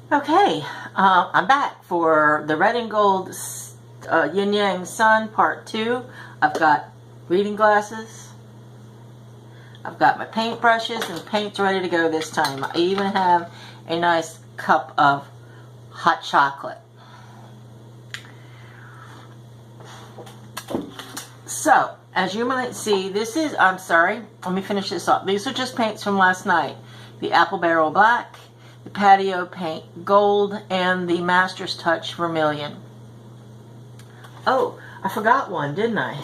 Okay, I'm back for the red and gold yin yang sun part 2. I've got reading glasses. I've got my paint brushes and paint's ready to go this time. I even have a nice cup of hot chocolate. So, as you might see, I'm sorry, let me finish this off. These are just paints from last night. The Apple Barrel Black, the Patio Paint Gold, and the Master's Touch Vermilion. Oh, I forgot one, didn't I?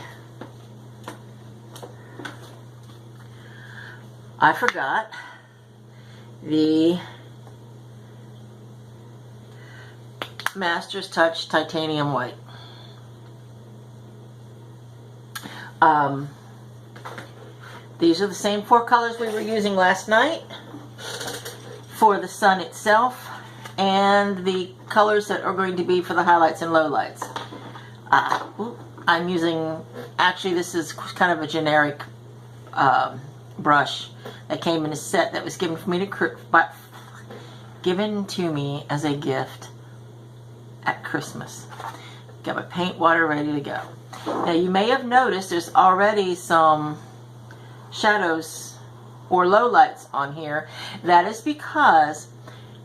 I forgot the Master's Touch Titanium White. These are the same 4 colors we were using last night for the sun itself, and the colors that are going to be for the highlights and lowlights. I'm using, actually this is kind of a generic brush that came in a set that was given to me as a gift at Christmas. Got my paint water ready to go. Now you may have noticed there's already some shadows or lowlights on here. That is because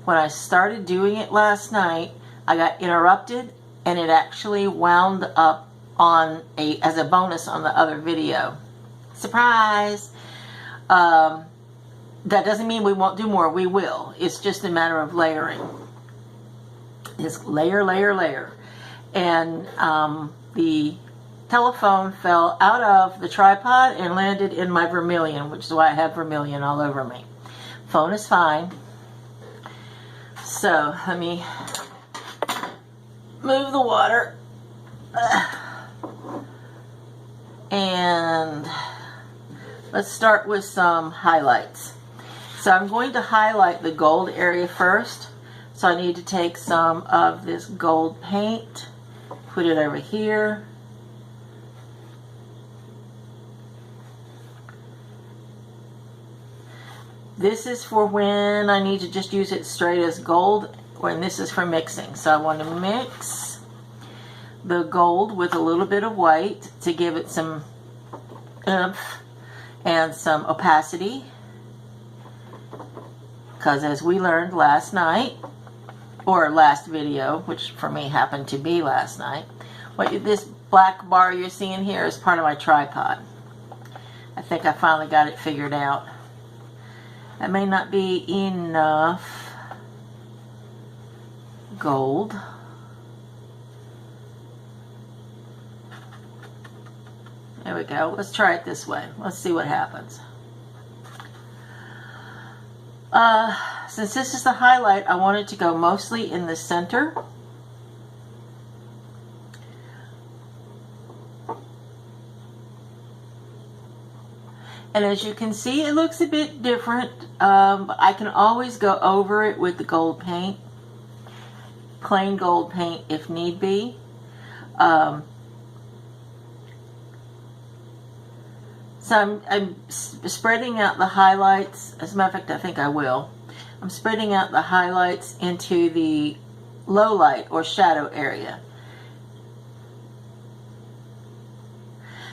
when I started doing it last night, I got interrupted and it actually wound up on as a bonus on the other video. Surprise! That doesn't mean we won't do more. We will. It's just a matter of layering. It's layer, layer, layer. And the telephone fell out of the tripod and landed in my vermilion, which is why I have vermilion all over me. Phone is fine. So let me move the water. And let's start with some highlights. So I'm going to highlight the gold area first. So I need to take some of this gold paint, put it over here. This is for when I need to just use it straight as gold, and this is for mixing. So I want to mix the gold with a little bit of white to give it some oomph and some opacity. Because as we learned last night, or last video, which for me happened to be last night, this black bar you're seeing here is part of my tripod. I think I finally got it figured out. That may not be enough gold. There we go. Let's try it this way. Let's see what happens. Since this is the highlight, I want it to go mostly in the center. And as you can see, it looks a bit different. I can always go over it with the gold paint, plain gold paint if need be. So I'm spreading out the highlights. As a matter of fact, I think I will. I'm spreading out the highlights into the low light or shadow area.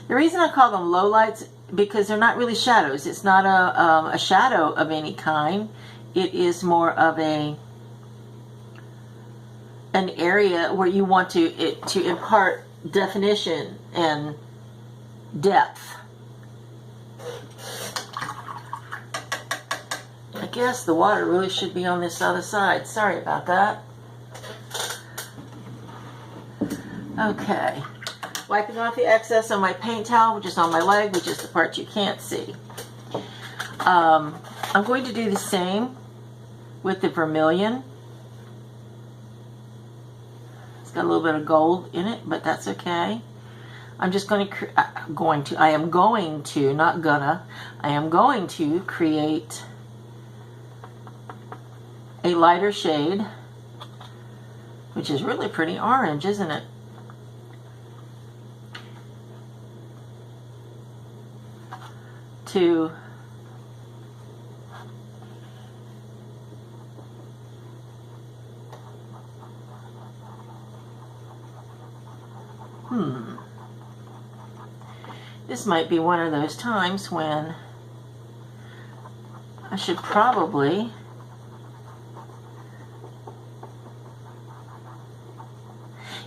The reason I call them low lights because they're not really shadows. It's not a shadow of any kind. It is more of an area where you want to impart definition and depth. I guess the water really should be on this other side. Sorry about that. Okay. Wiping off the excess on my paint towel, which is on my leg, which is the part you can't see. I'm going to do the same with the vermilion. It's got a little bit of gold in it, but that's okay. I'm just I am going to create a lighter shade, which is really pretty orange, isn't it? To This might be one of those times when I should probably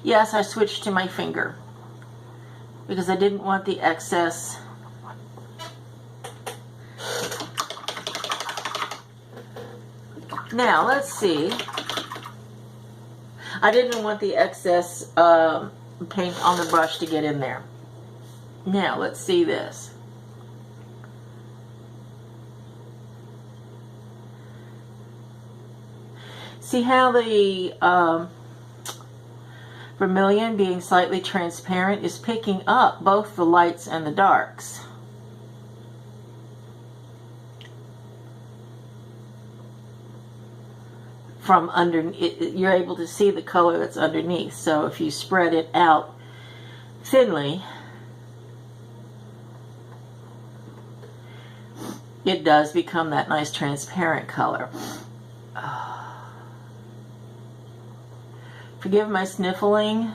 yes, I switched to my finger because I didn't want the excess now. Let's see, I didn't want the excess paint on the brush to get in there. Now let's see this. See how the vermilion, being slightly transparent, is picking up both the lights and the darks. From underneath, you're able to see the color that's underneath. So if you spread it out thinly, it does become that nice transparent color. Forgive my sniffling.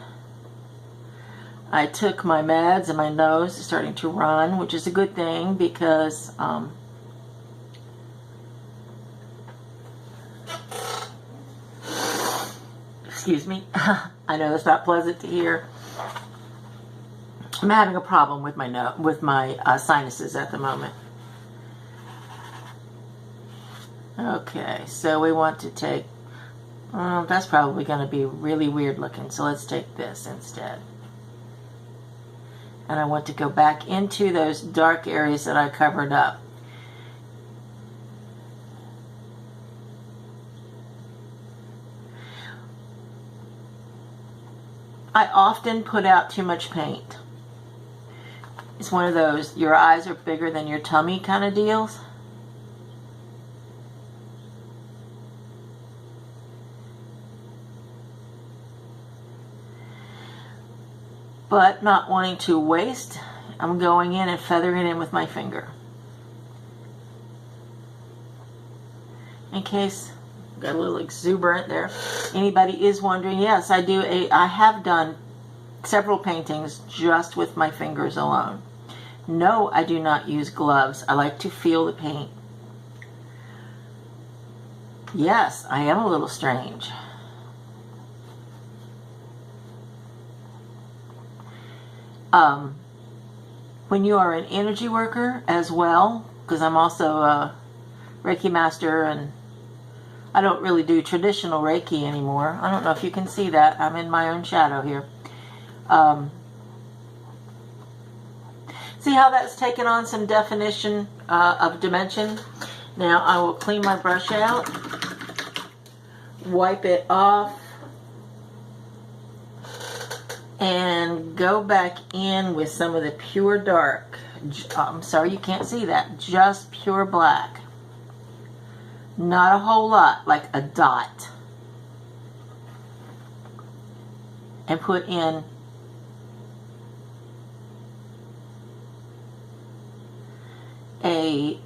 I took my meds and my nose is starting to run, which is a good thing because excuse me. I know that's not pleasant to hear. I'm having a problem with my sinuses at the moment. Okay, so we want to take, that's probably going to be really weird looking, so let's take this instead. And I want to go back into those dark areas that I covered up. I often put out too much paint. It's one of those, your eyes are bigger than your tummy kind of deals. But not wanting to waste, I'm going in and feathering it in with my finger. In case I got a little exuberant there. Anybody is wondering, yes, I have done several paintings just with my fingers alone. No, I do not use gloves. I like to feel the paint. Yes, I am a little strange. When you are an energy worker as well, because I'm also a Reiki master and I don't really do traditional Reiki anymore. I don't know if you can see that. I'm in my own shadow here. See how that's taken on some definition of dimension? Now I will clean my brush out, wipe it off, and go back in with some of the pure dark. I'm sorry you can't see that. Just pure black. Not a whole lot, like a dot. And put in a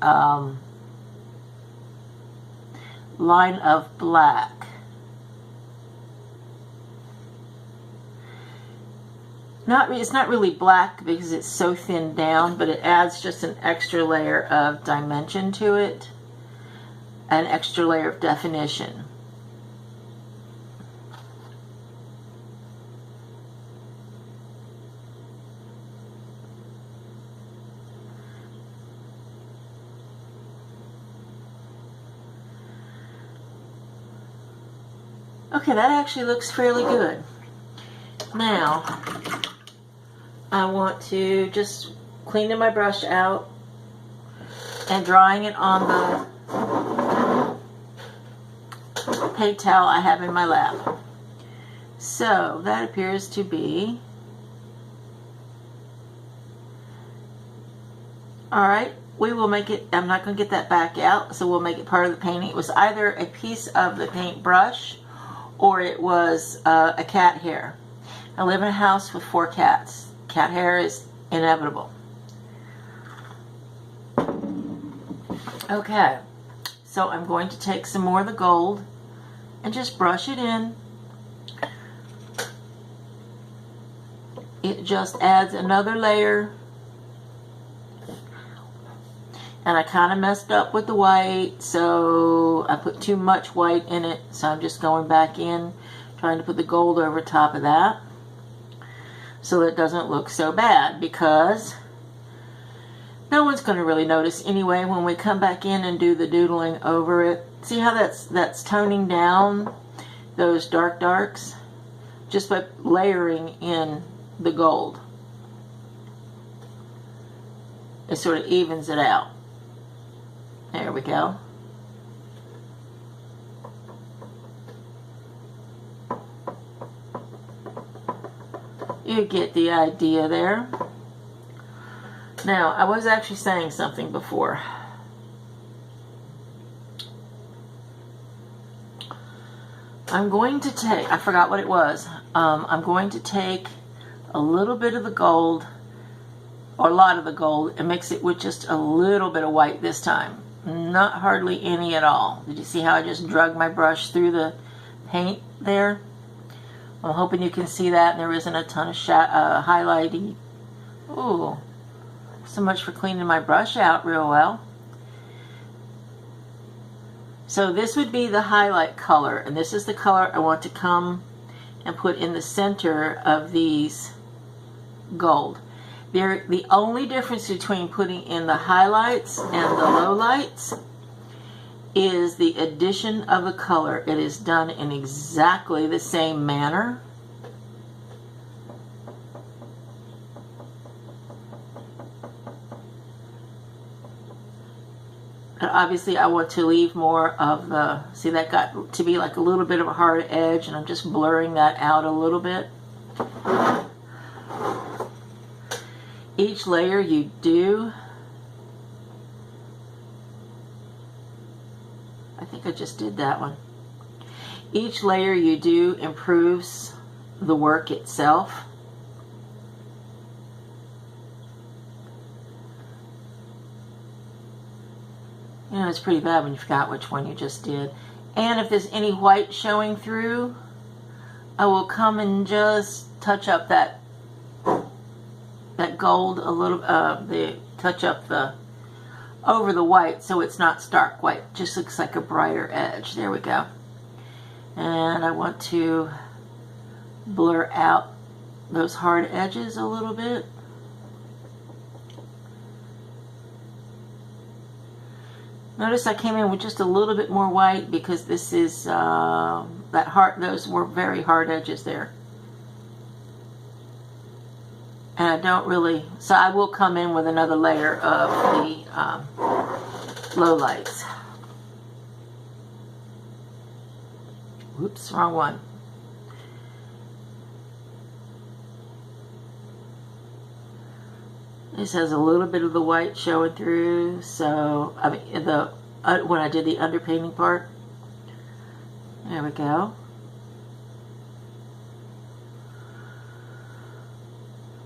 line of black. It's not really black because it's so thinned down, but it adds just an extra layer of dimension to it, an extra layer of definition. Okay, that actually looks fairly good. Now, I want to just clean my brush out and drying it on the paint towel I have in my lap. So that appears to be alright. We will make it, I'm not going to get that back out, so we'll make it part of the painting. It was either a piece of the paintbrush or it was a cat hair. I live in a house with 4 cats. Cat hair is inevitable. Okay, so I'm going to take some more of the gold and just brush it in. it just adds another layer. And I kind of messed up with the white, so I put too much white in it, so I'm just going back in, trying to put the gold over top of that so it doesn't look so bad, because no one's going to really notice anyway when we come back in and do the doodling over it. See how that's toning down those darks just by layering in the gold. It sort of evens it out. There we go. You get the idea there. Now, I was actually saying something before. I'm going to take, I forgot what it was. I'm going to take a little bit of the gold, or a lot of the gold, and mix it with just a little bit of white this time. Not hardly any at all. Did you see how I just drug my brush through the paint there? I'm hoping you can see that and there isn't a ton of highlighting. Ooh, so much for cleaning my brush out real well. So this would be the highlight color, and this is the color I want to come and put in the center of these gold. The only difference between putting in the highlights and the lowlights is the addition of the color. It is done in exactly the same manner. But obviously I want to leave more of the, see, that got to be like a little bit of a hard edge, and I'm just blurring that out a little bit. Each layer you do, I think I just did that one. Each layer you do improves the work itself. You know, it's pretty bad when you forgot which one you just did. And if there's any white showing through, I will come and just touch up that gold a little, touch up the over the white so it's not stark white. Just looks like a brighter edge. There we go. And I want to blur out those hard edges a little bit. Notice I came in with just a little bit more white because this is those were very hard edges there. And I don't really, so I will come in with another layer of the low lights. Whoops, wrong one. This has a little bit of the white showing through, so I mean when I did the underpainting part. There we go.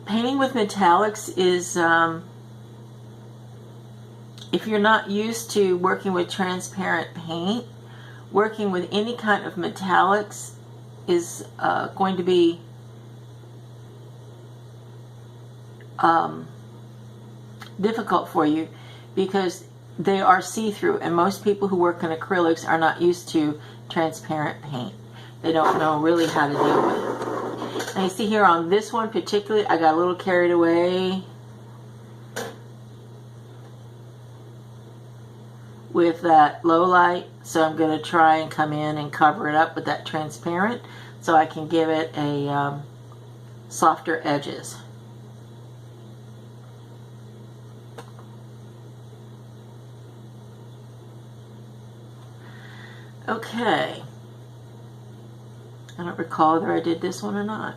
Painting with metallics is, if you're not used to working with transparent paint, working with any kind of metallics is going to be difficult for you because they are see-through, and most people who work in acrylics are not used to transparent paint. They don't know really how to deal with it. And you see here on this one particularly, I got a little carried away with that low light, so I'm going to try and come in and cover it up with that transparent so I can give it a softer edges. Okay. I don't recall whether I did this one or not.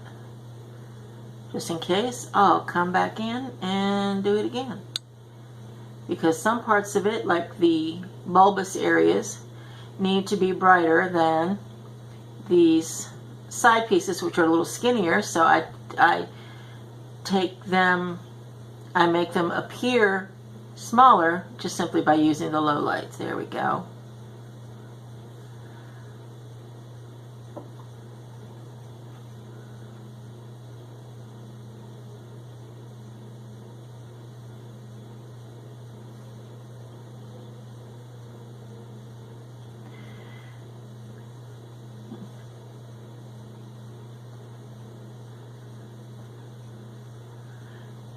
Just in case, I'll come back in and do it again. Because some parts of it, like the bulbous areas, need to be brighter than these side pieces, which are a little skinnier. So I take them, I make them appear smaller just simply by using the low lights. There we go.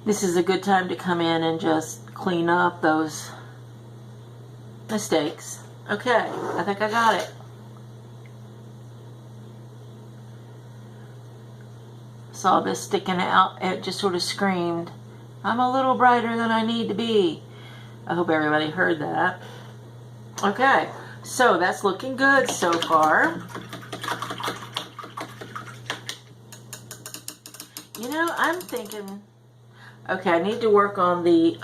this is a good time to come in and just clean up those mistakes. Okay, I think I got it. Saw this sticking out. It just sort of screamed, I'm a little brighter than I need to be. I hope everybody heard that. Okay, so that's looking good so far. You know, I'm thinking, okay, I need to work on the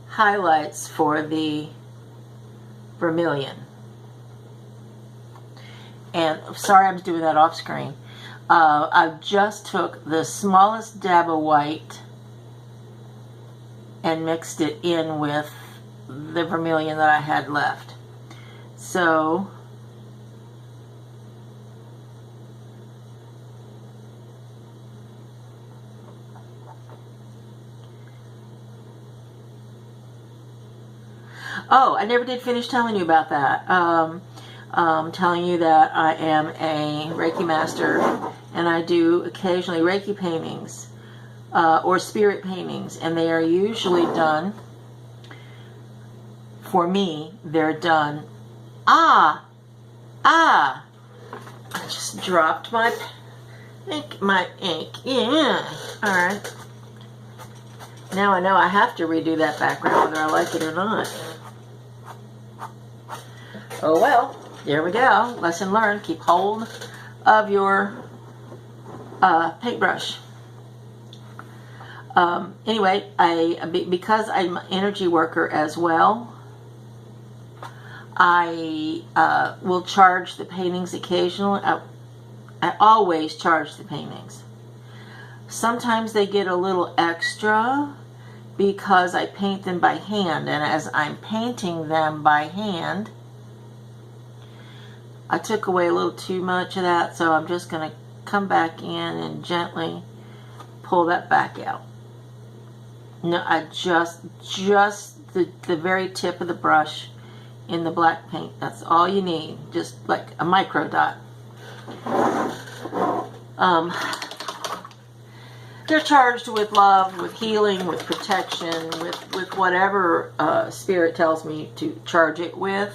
highlights for the vermilion. And sorry I'm doing that off screen. I just took the smallest dab of white and mixed it in with the vermilion that I had left. So oh, I never did finish telling you about that. Telling you that I am a Reiki master, and I do occasionally Reiki paintings or spirit paintings, and they are usually done, for me, they're done. I just dropped my ink. Yeah. All right. Now I know I have to redo that background whether I like it or not. Oh well, there we go. Lesson learned. Keep hold of your paintbrush. Anyway, because I'm an energy worker as well, I will charge the paintings occasionally. I always charge the paintings. Sometimes they get a little extra because I paint them by hand, and as I'm painting them by hand, I took away a little too much of that, so I'm just going to come back in and gently pull that back out. No, I just the very tip of the brush in the black paint. That's all you need, just like a micro dot. They're charged with love, with healing, with protection, with whatever spirit tells me to charge it with.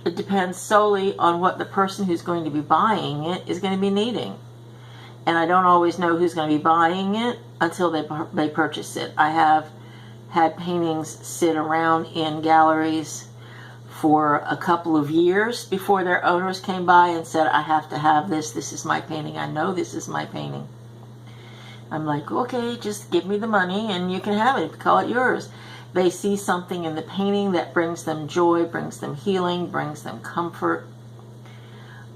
It depends solely on what the person who's going to be buying it is going to be needing. And I don't always know who's going to be buying it until they purchase it. I have had paintings sit around in galleries for a couple of years before their owners came by and said, I have to have this. This is my painting. I know this is my painting. I'm like, okay, just give me the money and you can have it. Call it yours. They see something in the painting that brings them joy, brings them healing, brings them comfort.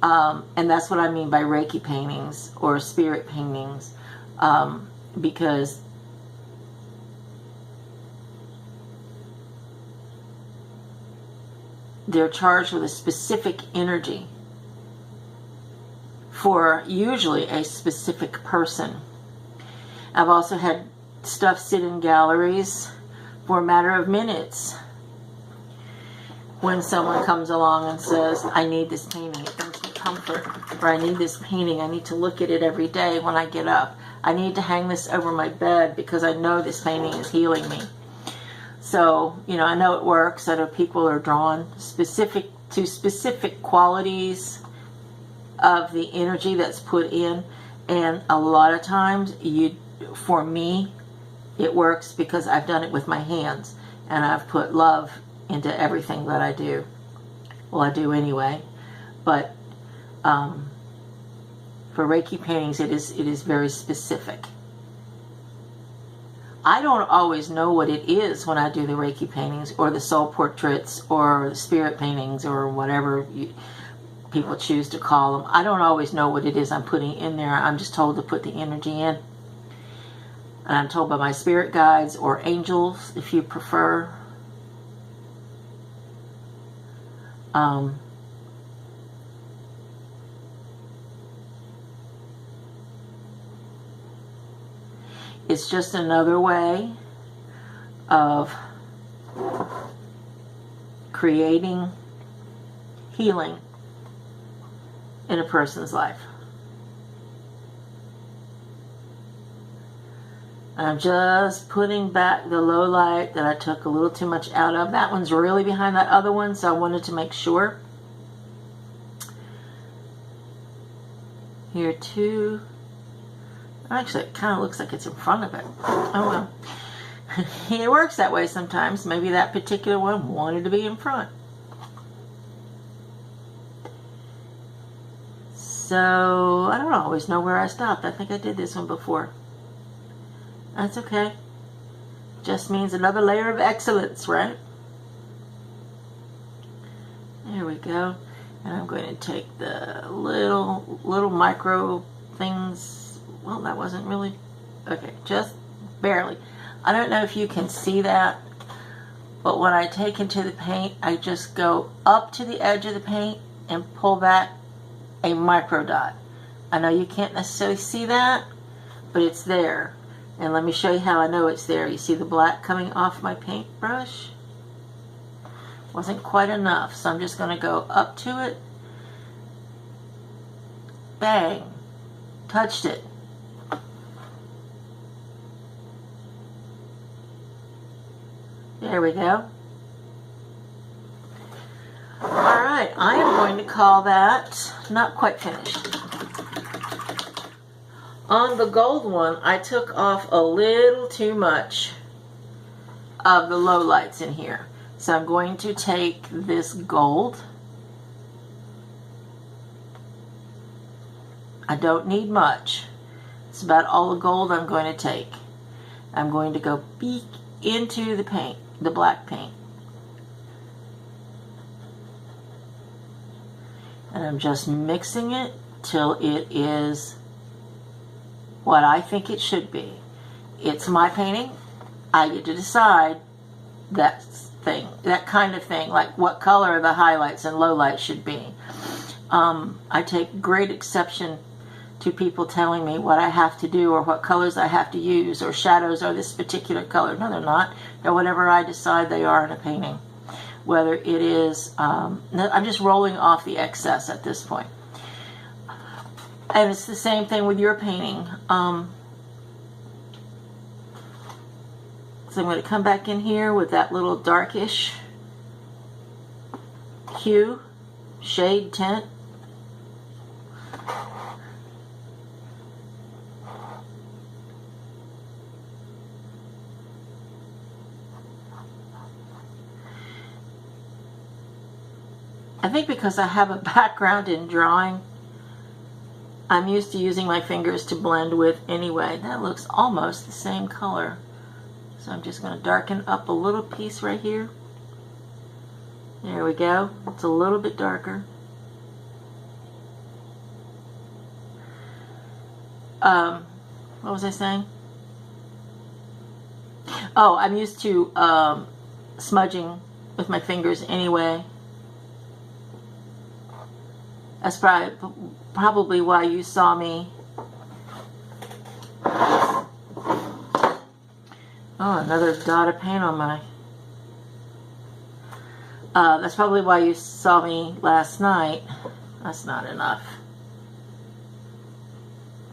And that's what I mean by Reiki paintings or spirit paintings, because they're charged with a specific energy for usually a specific person. I've also had stuff sit in galleries for a matter of minutes when someone comes along and says, I need this painting, it brings me comfort, or I need this painting, I need to look at it every day when I get up. I need to hang this over my bed because I know this painting is healing me. So, you know, I know it works. I know people are drawn to specific qualities of the energy that's put in, and a lot of times, for me, it works because I've done it with my hands, and I've put love into everything that I do. Well, I do anyway, but for Reiki paintings, it is very specific. I don't always know what it is when I do the Reiki paintings or the soul portraits or the spirit paintings or whatever people choose to call them. I don't always know what it is I'm putting in there. I'm just told to put the energy in. And I'm told by my spirit guides or angels, if you prefer. It's just another way of creating healing in a person's life. I'm just putting back the low light that I took a little too much out of. That one's really behind that other one, so I wanted to make sure. Here too. Actually, it kind of looks like it's in front of it. Oh well. It works that way sometimes. Maybe that particular one wanted to be in front. So, I don't always know where I stopped. I think I did this one before. That's okay. Just means another layer of excellence, right? There we go. And I'm going to take the little micro things. Well, that wasn't really... Okay, just barely. I don't know if you can see that, but when I take into the paint, I just go up to the edge of the paint and pull back a micro dot. I know you can't necessarily see that, but it's there. And let me show you how I know it's there. You see the black coming off my paintbrush? Wasn't quite enough, so I'm just going to go up to it. Bang. Touched it. There we go. Alright, I am going to call that not quite finished. On the gold one, I took off a little too much of the low lights in here. So I'm going to take this gold. I don't need much. It's about all the gold I'm going to take. I'm going to go peek into the paint, the black paint. And I'm just mixing it till it is what I think it should be. It's my painting. I get to decide that thing, that kind of thing, like what color the highlights and lowlights should be. I take great exception to people telling me what I have to do or what colors I have to use or shadows are this particular color. No, they're not. They're whatever I decide they are in a painting. Whether it is, I'm just rolling off the excess at this point. And it's the same thing with your painting. So I'm going to come back in here with that little darkish hue, shade, tint. I think because I have a background in drawing, I'm used to using my fingers to blend with anyway. That looks almost the same color. So I'm just going to darken up a little piece right here. There we go. It's a little bit darker. What was I saying? Oh, I'm used to smudging with my fingers anyway. That's probably why you saw me. Oh, another dot of paint on my... that's probably why you saw me last night. That's not enough.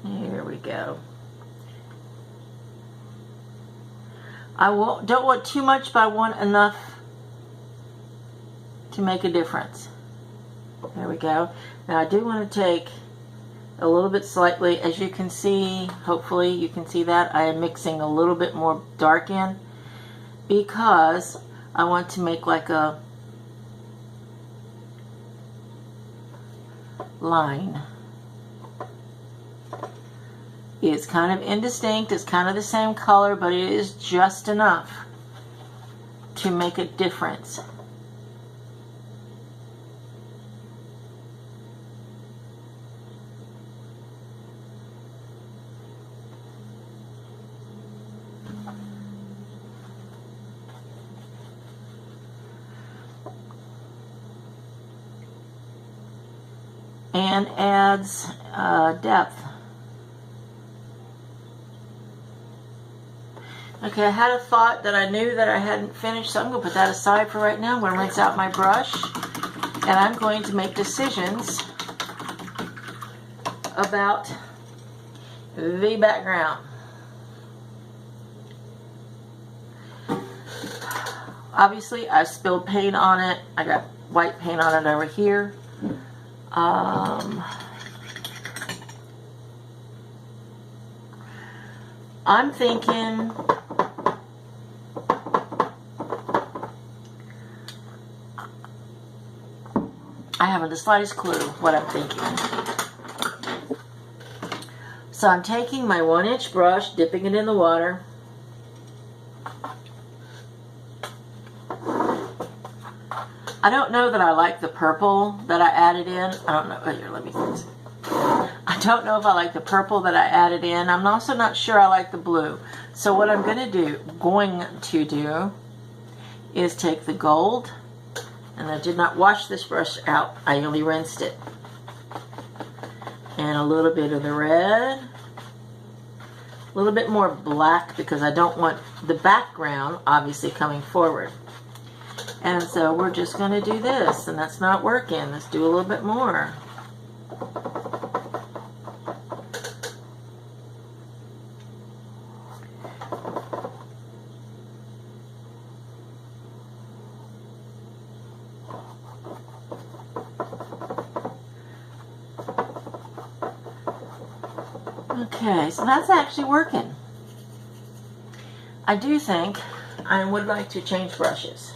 Here we go. Don't want too much, but I want enough to make a difference. There we go. Now I do want to take a little bit slightly, as you can see, hopefully you can see that, I am mixing a little bit more dark in because I want to make like a line. It's kind of indistinct, it's kind of the same color, but it is just enough to make a difference. And adds depth. Okay, I had a thought that I knew that I hadn't finished, so I'm going to put that aside for right now. I'm going to rinse out my brush, and I'm going to make decisions about the background. Obviously, I spilled paint on it. I got white paint on it over here. I'm thinking I haven't the slightest clue what I'm thinking. So I'm taking my 1-inch brush, dipping it in the water. I don't know that I like the purple that I added in. I don't know. Here, let me fix it. I don't know if I like the purple that I added in. I'm also not sure I like the blue. So what I'm going to do is take the gold, and I did not wash this brush out. I only rinsed it. And a little bit of the red. A little bit more black because I don't want the background obviously coming forward. And so we're just going to do this, and that's not working. Let's do a little bit more. Okay, so that's actually working. I do think I would like to change brushes.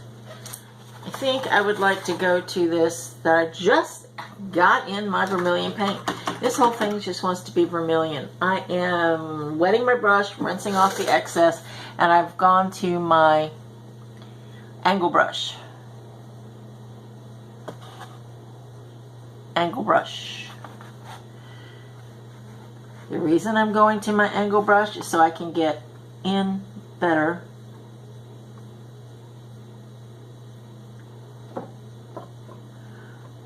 I think I would like to go to this that I just got in my vermilion paint. This whole thing just wants to be vermilion. I am wetting my brush, rinsing off the excess, and I've gone to my angle brush. Angle brush. The reason I'm going to my angle brush is so I can get in better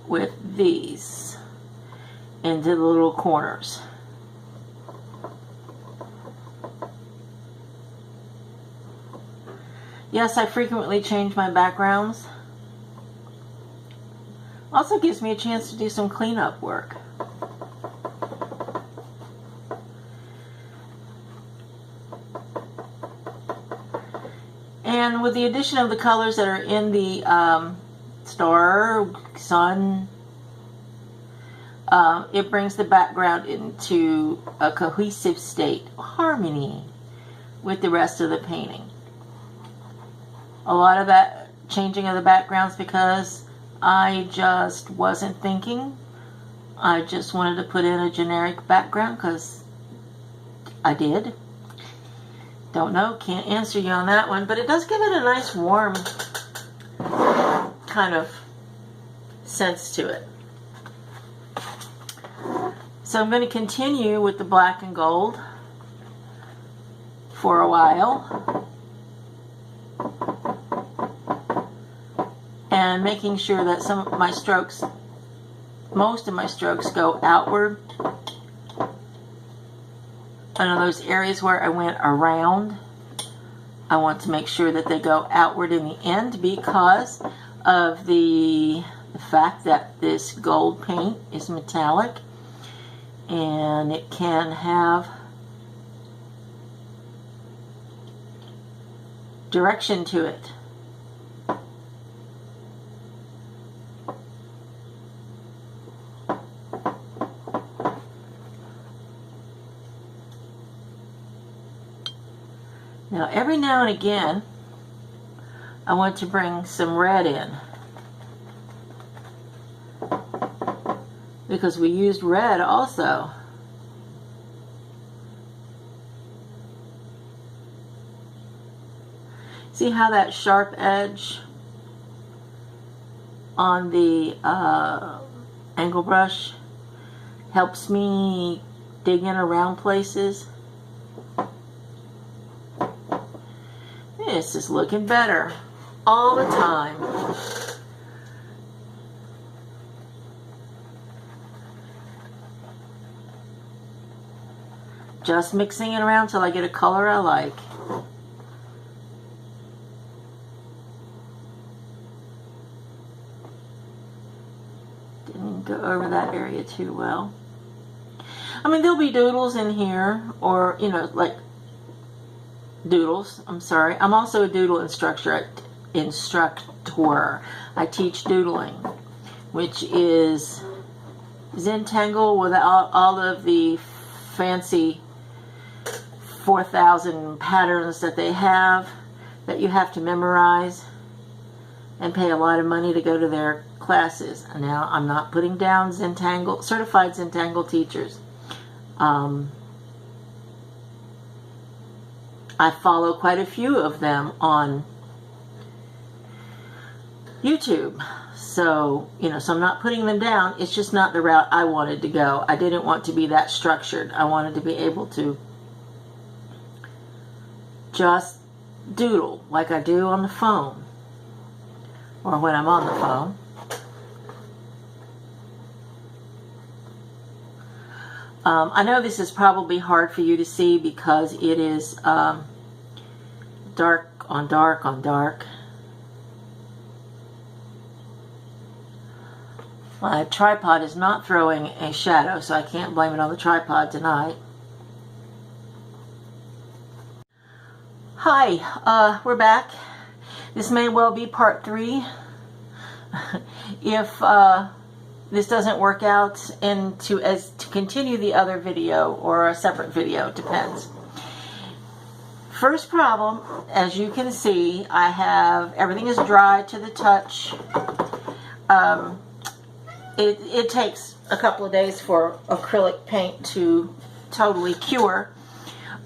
with these into the little corners. Yes, I frequently change my backgrounds. Also gives me a chance to do some cleanup work. And with the addition of the colors that are in the star, sun, it brings the background into a cohesive state, harmony with the rest of the painting. A lot of that changing of the backgrounds because I just wasn't thinking. I just wanted to put in a generic background because I did. Don't know, can't answer you on that one, but it does give it a nice warm kind of sense to it. So I'm going to continue with the black and gold for a while and making sure that some of my strokes, most of my strokes, go outward. And in those areas where I went around, I want to make sure that they go outward in the end because of the fact that this gold paint is metallic and it can have direction to it. Now, every now and again, I want to bring some red in because we used red also. See how that sharp edge on the angle brush helps me dig in around places? This is looking better all the time. Just mixing it around till I get a color I like. go over that area too well. I mean, there'll be doodles in here, or, you know, like doodles. I'm sorry. I'm also a doodle instructor. I teach doodling, which is Zentangle with all of the fancy 4,000 patterns that they have that you have to memorize and pay a lot of money to go to their classes. Now, I'm not putting down Zentangle, certified Zentangle teachers. I follow quite a few of them on YouTube. So, you know, so I'm not putting them down. It's just not the route I wanted to go. I didn't want to be that structured. I wanted to be able to just doodle like I do on the phone, or when I'm on the phone. I know this is probably hard for you to see because it is dark on dark on dark. My tripod is not throwing a shadow, so I can't blame it on the tripod tonight. Hi, we're back. This may well be part 3. If this doesn't work out, and to continue the other video or a separate video, depends. First problem, as you can see, I have everything is dry to the touch. It takes a couple of days for acrylic paint to totally cure,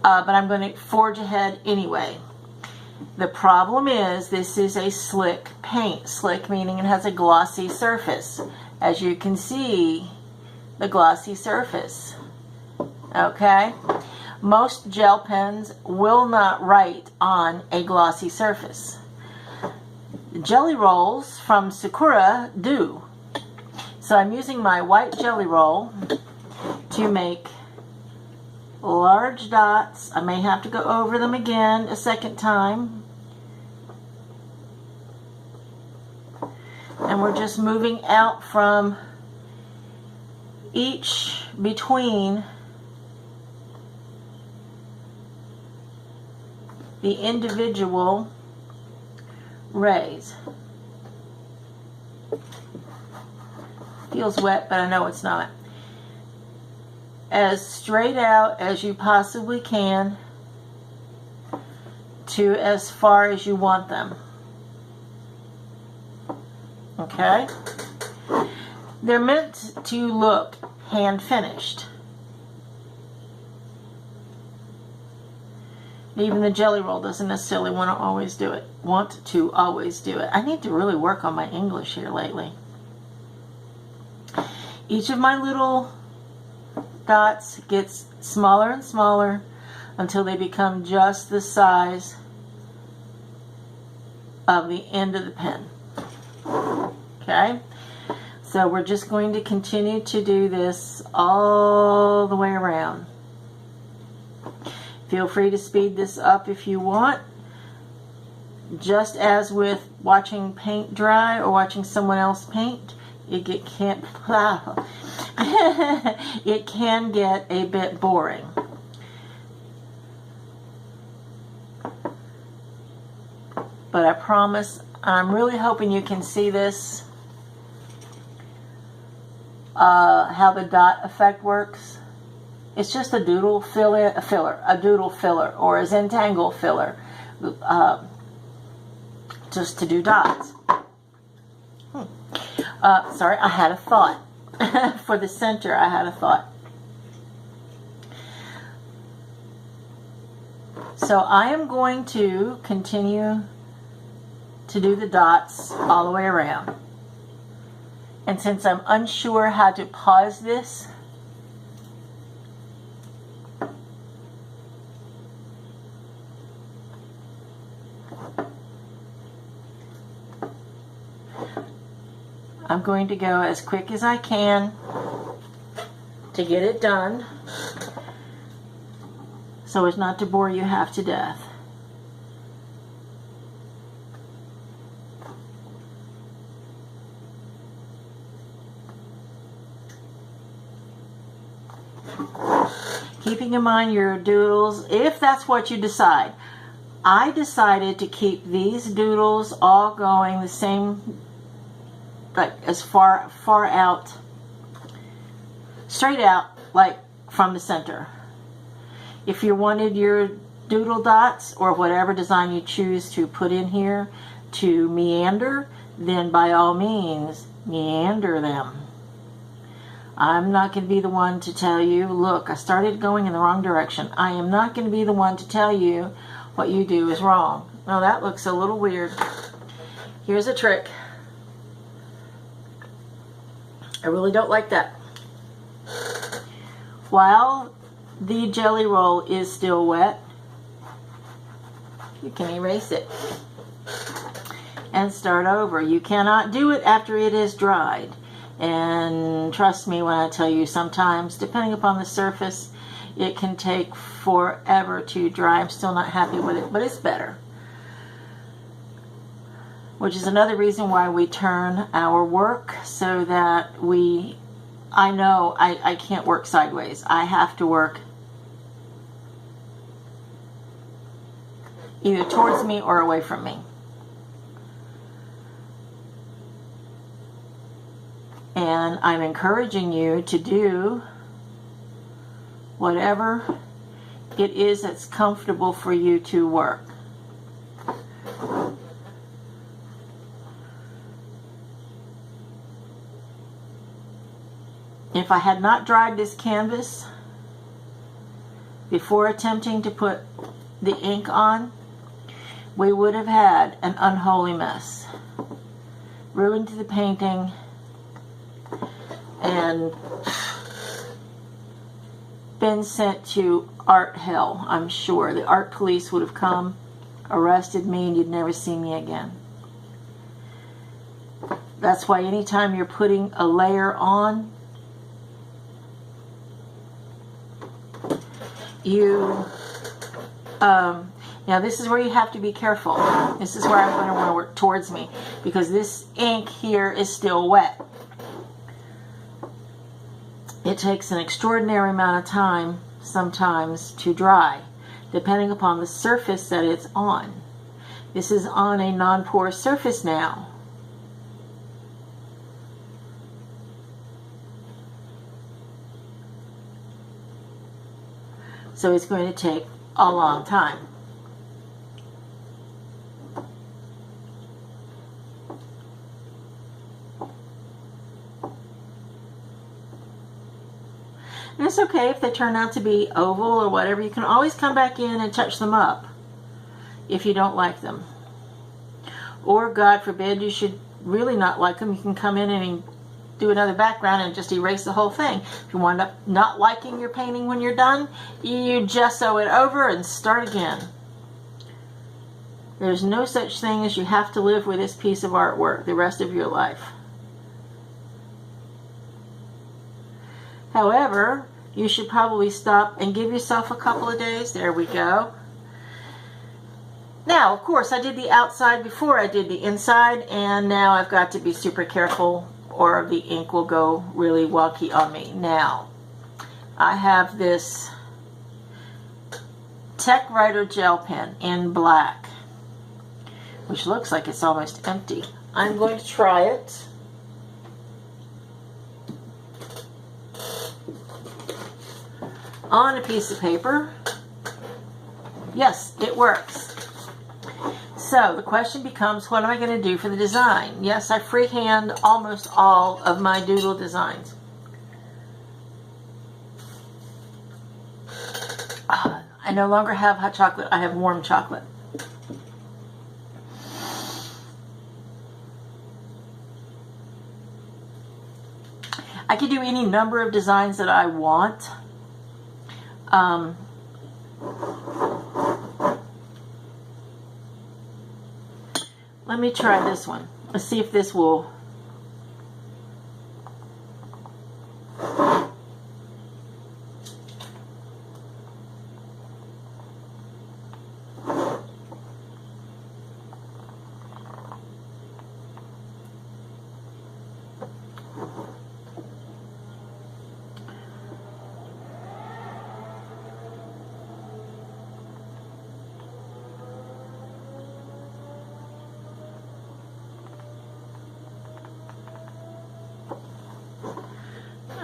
but I'm going to forge ahead anyway. The problem is this is a slick paint. Slick meaning it has a glossy surface. As you can see, the glossy surface. Okay? Most gel pens will not write on a glossy surface. Jelly rolls from Sakura do. So I'm using my white jelly roll to make large dots. I may have to go over them again a second time. And we're just moving out from each between the individual rays. Feels wet, but I know it's not. As straight out as you possibly can to as far as you want them. Okay? They're meant to look hand finished. Even the jelly roll doesn't necessarily want to always do it. I need to really work on my English here lately. Each of my little dots gets smaller and smaller until they become just the size of the end of the pen. Okay? So we're just going to continue to do this all the way around. Feel free to speed this up if you want. Just as with watching paint dry or watching someone else paint, it can get a bit boring. But I promise, I'm really hoping you can see this, how the dot effect works. It's just a doodle filler, or a Zentangle filler, just to do dots. Sorry, I had a thought. For the center, I had a thought. So I am going to continue to do the dots all the way around. And since I'm unsure how to pause this, I'm going to go as quick as I can to get it done, so as not to bore you half to death. Keeping in mind your doodles, if that's what you decide. I decided to keep these doodles all going the same, like as far out, straight out, like from the center. If you wanted your doodle dots or whatever design you choose to put in here to meander, then by all means meander them. I'm not going to be the one to tell you, look, I started going in the wrong direction. I am not going to be the one to tell you what you do is wrong. Now that looks a little weird. Here's a trick. I really don't like that. While the jelly roll is still wet, you can erase it and start over. You cannot do it after it is dried. And trust me when I tell you, sometimes, depending upon the surface, it can take forever to dry. I'm still not happy with it, but it's better. Which is another reason why we turn our work so that I know I can't work sideways. I have to work either towards me or away from me. And I'm encouraging you to do whatever it is that's comfortable for you to work. If I had not dried this canvas before attempting to put the ink on, we would have had an unholy mess. Ruined the painting and been sent to art hell, I'm sure. The art police would have come, arrested me, and you'd never see me again. That's why anytime you're putting a layer on, now this is where you have to be careful. This is where I'm going to want to work towards me, because this ink here is still wet. It takes an extraordinary amount of time sometimes to dry, depending upon the surface that it's on. This is on a non-porous surface now. So it's going to take a long time. And it's okay if they turn out to be oval or whatever. You can always come back in and touch them up if you don't like them. Or, God forbid, you should really not like them. You can come in and do another background and just erase the whole thing. If you wind up not liking your painting when you're done, you gesso it over and start again. There's no such thing as you have to live with this piece of artwork the rest of your life. However, you should probably stop and give yourself a couple of days. There we go. Now, of course, I did the outside before I did the inside, and now I've got to be super careful or the ink will go really wonky on me. Now, I have this Tech Writer gel pen in black, which looks like it's almost empty. I'm going to try it. On a piece of paper. Yes, it works. So the question becomes, what am I going to do for the design? Yes, I freehand almost all of my doodle designs. I no longer have hot chocolate, I have warm chocolate. I could do any number of designs that I want. Let me try this one. Let's see if this will.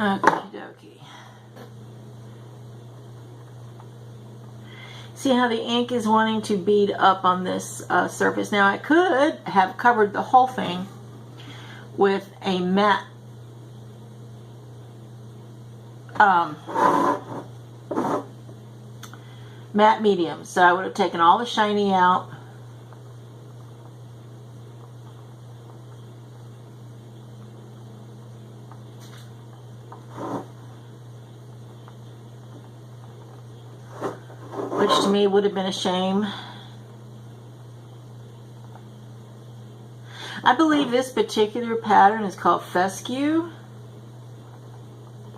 Okie dokie. See how the ink is wanting to bead up on this surface. Now I could have covered the whole thing with a matte matte medium. So I would have taken all the shiny out. Which to me would have been a shame. I believe this particular pattern is called Fescue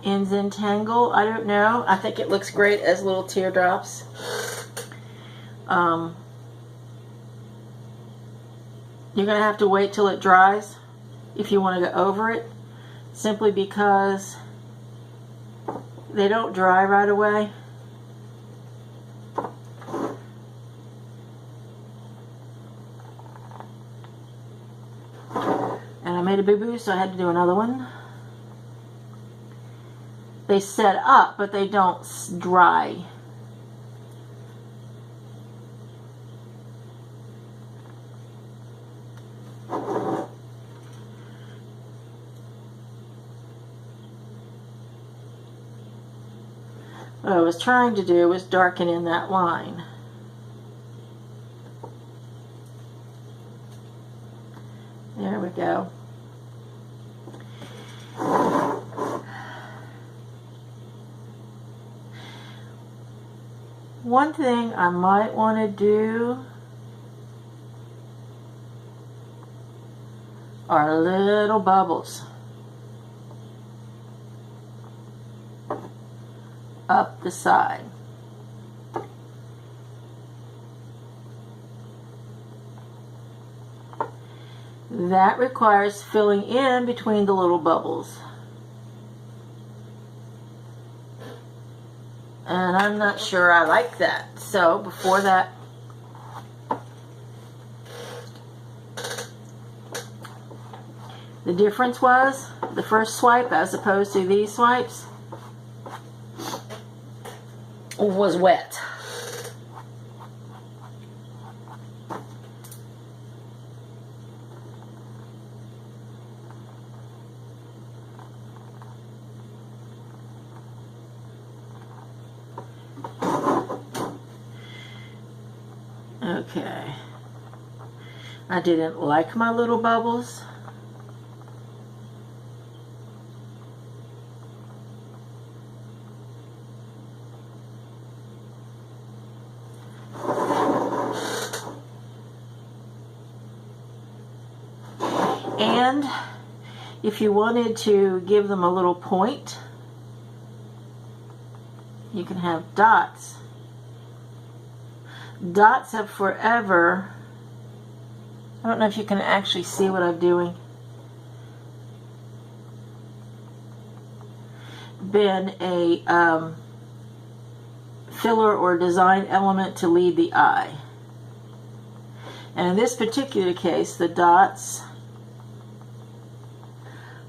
in Zentangle. I don't know. I think it looks great as little teardrops. You're going to have to wait till it dries if you want to go over it, simply because they don't dry right away. And I made a boo-boo, so I had to do another one. They set up, but they don't dry. What I was trying to do was darken in that line. There we go. One thing I might want to do are little bubbles up the side. That requires filling in between the little bubbles. And I'm not sure I like that. So before that, the difference was the first swipe as opposed to these swipes was wet. Okay, I didn't like my little bubbles. And if you wanted to give them a little point, you can have dots. Dots have forever, I don't know if you can actually see what I'm doing, been a filler or design element to lead the eye. And in this particular case, the dots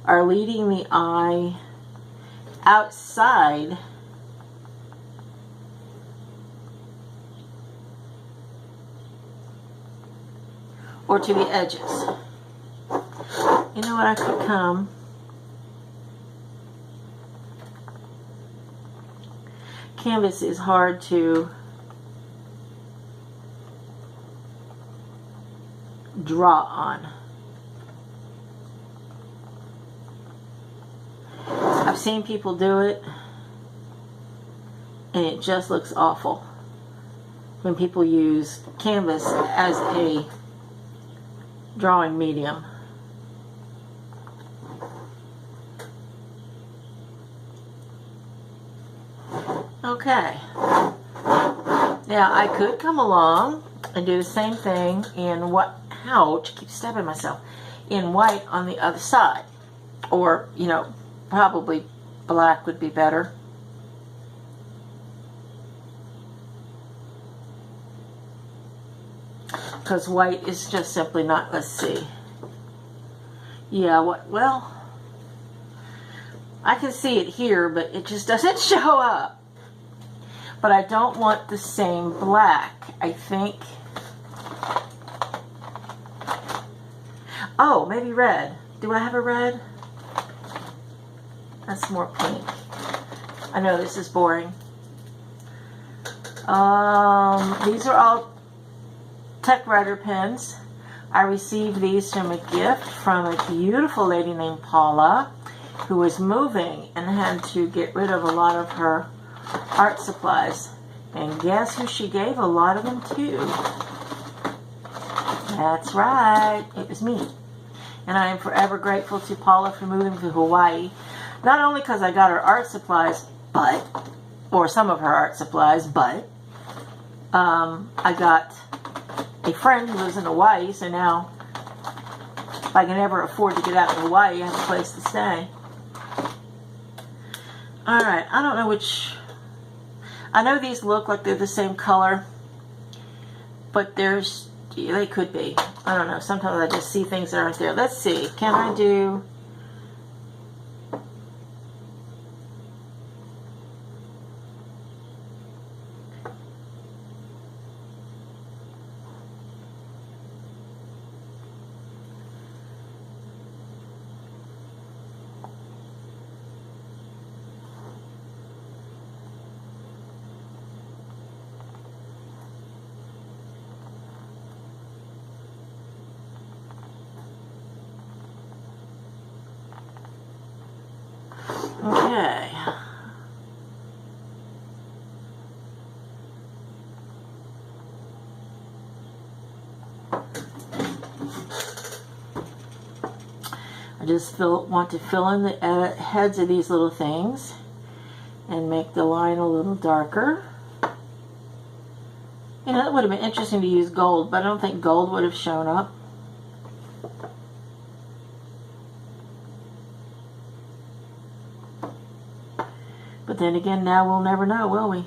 are leading the eye outside or to the edges. You know what, I could come canvas is hard to draw on. I've seen people do it and it just looks awful when people use canvas as a drawing medium. Okay, now I could come along and do the same thing in what, ouch, keep stabbing myself, in white on the other side, or you know, probably black would be better. Because white is just simply not, let's see. Yeah, what, well, I can see it here, but it just doesn't show up. But I don't want the same black. I think, oh, maybe red. Do I have a red? That's more pink. I know this is boring. These are all Tech Writer pens. I received these from a gift from a beautiful lady named Paula, who was moving and had to get rid of a lot of her art supplies. And guess who she gave a lot of them to? That's right, it was me. And I am forever grateful to Paula for moving to Hawaii. Not only because I got her art supplies, or some of her art supplies, but I got a friend who lives in Hawaii, so now if I can ever afford to get out to Hawaii, I have a place to stay. Alright, I don't know which, I know these look like they're the same color, but they could be. I don't know, sometimes I just see things that aren't there. Let's see, can I do, okay. I just want to fill in the heads of these little things and make the line a little darker. You know, it would have been interesting to use gold, but I don't think gold would have shown up. But then again, now we'll never know, will we?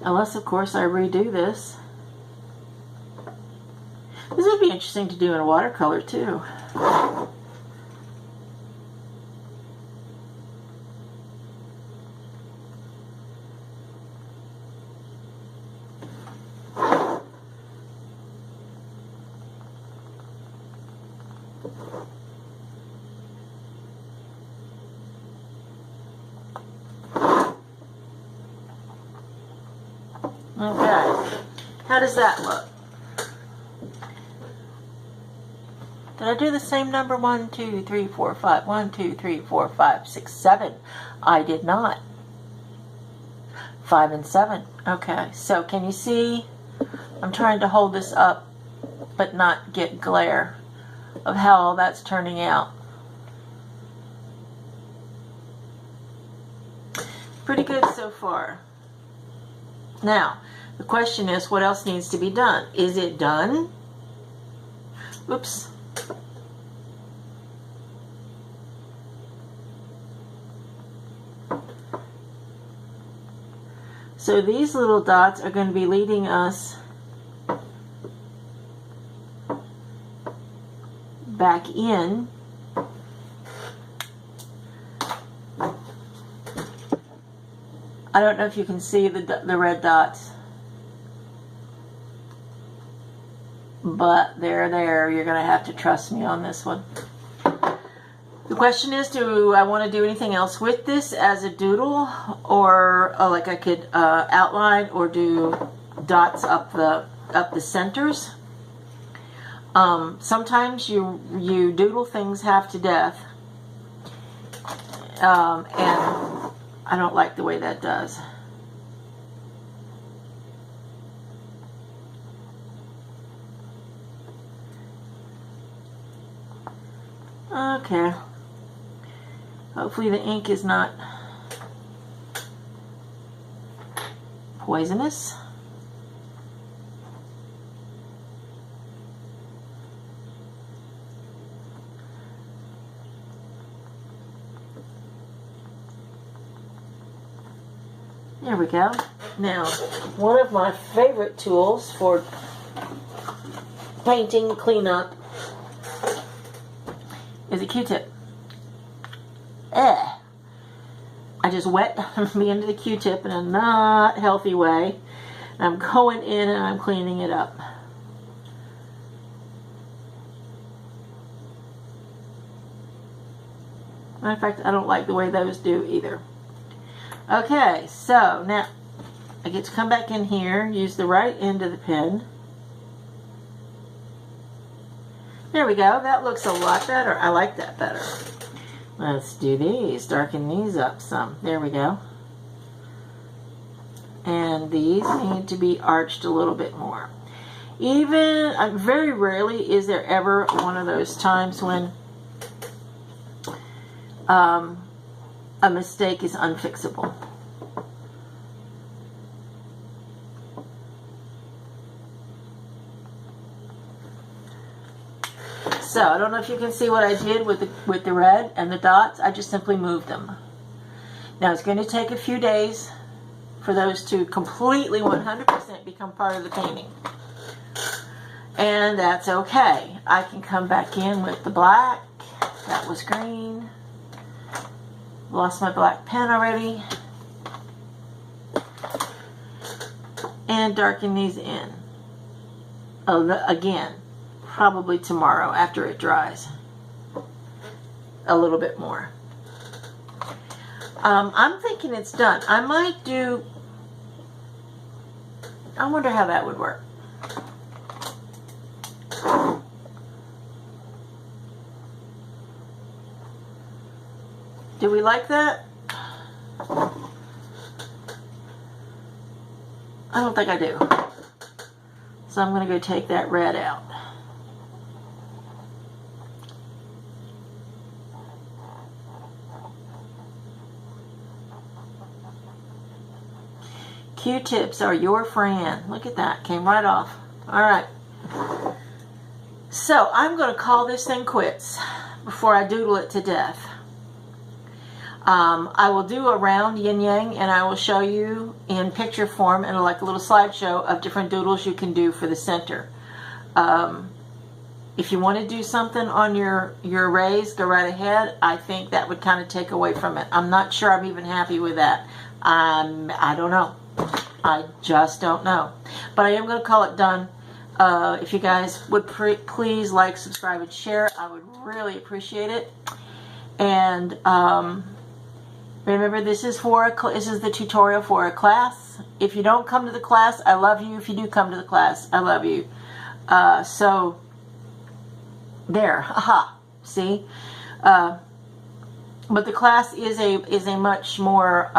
Unless, of course, I redo this. This would be interesting to do in watercolor, too. Okay, how does that look? Did I do the same number? 1, 2, 3, 4, 5. 1, 2, 3, 4, 5, 6, 7. I did not. 5 and 7. Okay, so can you see? I'm trying to hold this up but not get glare of how all that's turning out. Pretty good so far. Now, the question is, what else needs to be done? Is it done? Oops. So these little dots are going to be leading us back in. I don't know if you can see the red dots, but they're there. You're going to have to trust me on this one. The question is, do I want to do anything else with this as a doodle, or like I could outline or do dots up the centers? Sometimes you doodle things half to death, and I don't like the way that does. Okay. Hopefully the ink is not poisonous. There we go. Now, one of my favorite tools for painting cleanup is a Q-tip. I just wet the end of the Q-tip in a not healthy way. And I'm going in and I'm cleaning it up. Matter of fact, I don't like the way those do either. Okay, so now I get to come back in here, use the right end of the pen. There we go. That looks a lot better. I like that better. Let's do these. Darken these up some. There we go. And these need to be arched a little bit more. Even, very rarely is there ever one of those times when a mistake is unfixable. So I don't know if you can see what I did with the red and the dots. I just simply moved them. Now it's going to take a few days for those to completely 100% become part of the painting. And that's okay. I can come back in with the black. That was green. Lost my black pen already. And darken these in. Again, probably tomorrow after it dries. A little bit more. I'm thinking it's done. I might do... I wonder how that would work. Do we like that? I don't think I do. So I'm going to go take that red out. Q-tips are your friend. Look at that. Came right off. All right. So I'm going to call this thing quits before I doodle it to death. I will do a round yin yang, and I will show you in picture form and like a little slideshow of different doodles you can do for the center. If you want to do something on your rays, go right ahead. I think that would kind of take away from it. I'm not sure I'm even happy with that. I don't know. I just don't know. But I am going to call it done. If you guys would please like, subscribe, and share, I would really appreciate it. And remember, this is the tutorial for a class. If you don't come to the class, I love you. If you do come to the class, I love you. So there, aha, see. But the class is a much more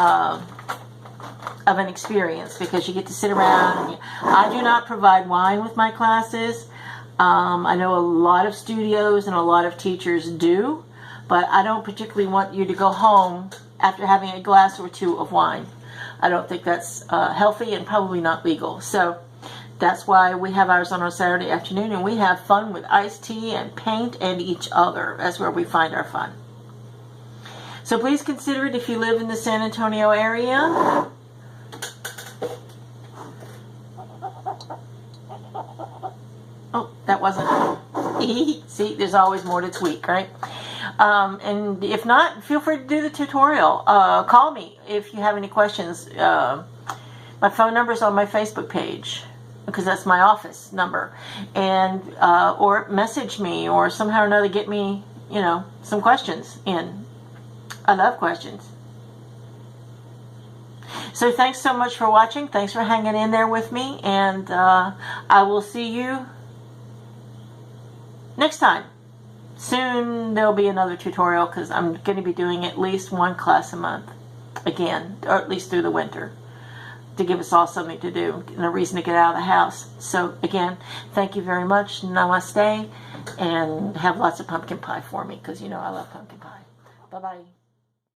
of an experience because you get to sit around. I do not provide wine with my classes. I know a lot of studios and a lot of teachers do, but I don't particularly want you to go home after having a glass or two of wine. I don't think that's healthy and probably not legal. So that's why we have ours on a Saturday afternoon, and we have fun with iced tea and paint and each other. That's where we find our fun. So please consider it if you live in the San Antonio area. Oh, that wasn't... See, there's always more to tweak, right? And if not, feel free to do the tutorial. Call me if you have any questions. My phone number is on my Facebook page because that's my office number. And or message me or somehow or another get me, some questions in. I love questions. So thanks so much for watching. Thanks for hanging in there with me. And I will see you next time. Soon there'll be another tutorial because I'm going to be doing at least one class a month again, or at least through the winter, to give us all something to do and a reason to get out of the house. So again, thank you very much. Namaste, and have lots of pumpkin pie for me because I love pumpkin pie. Bye-bye.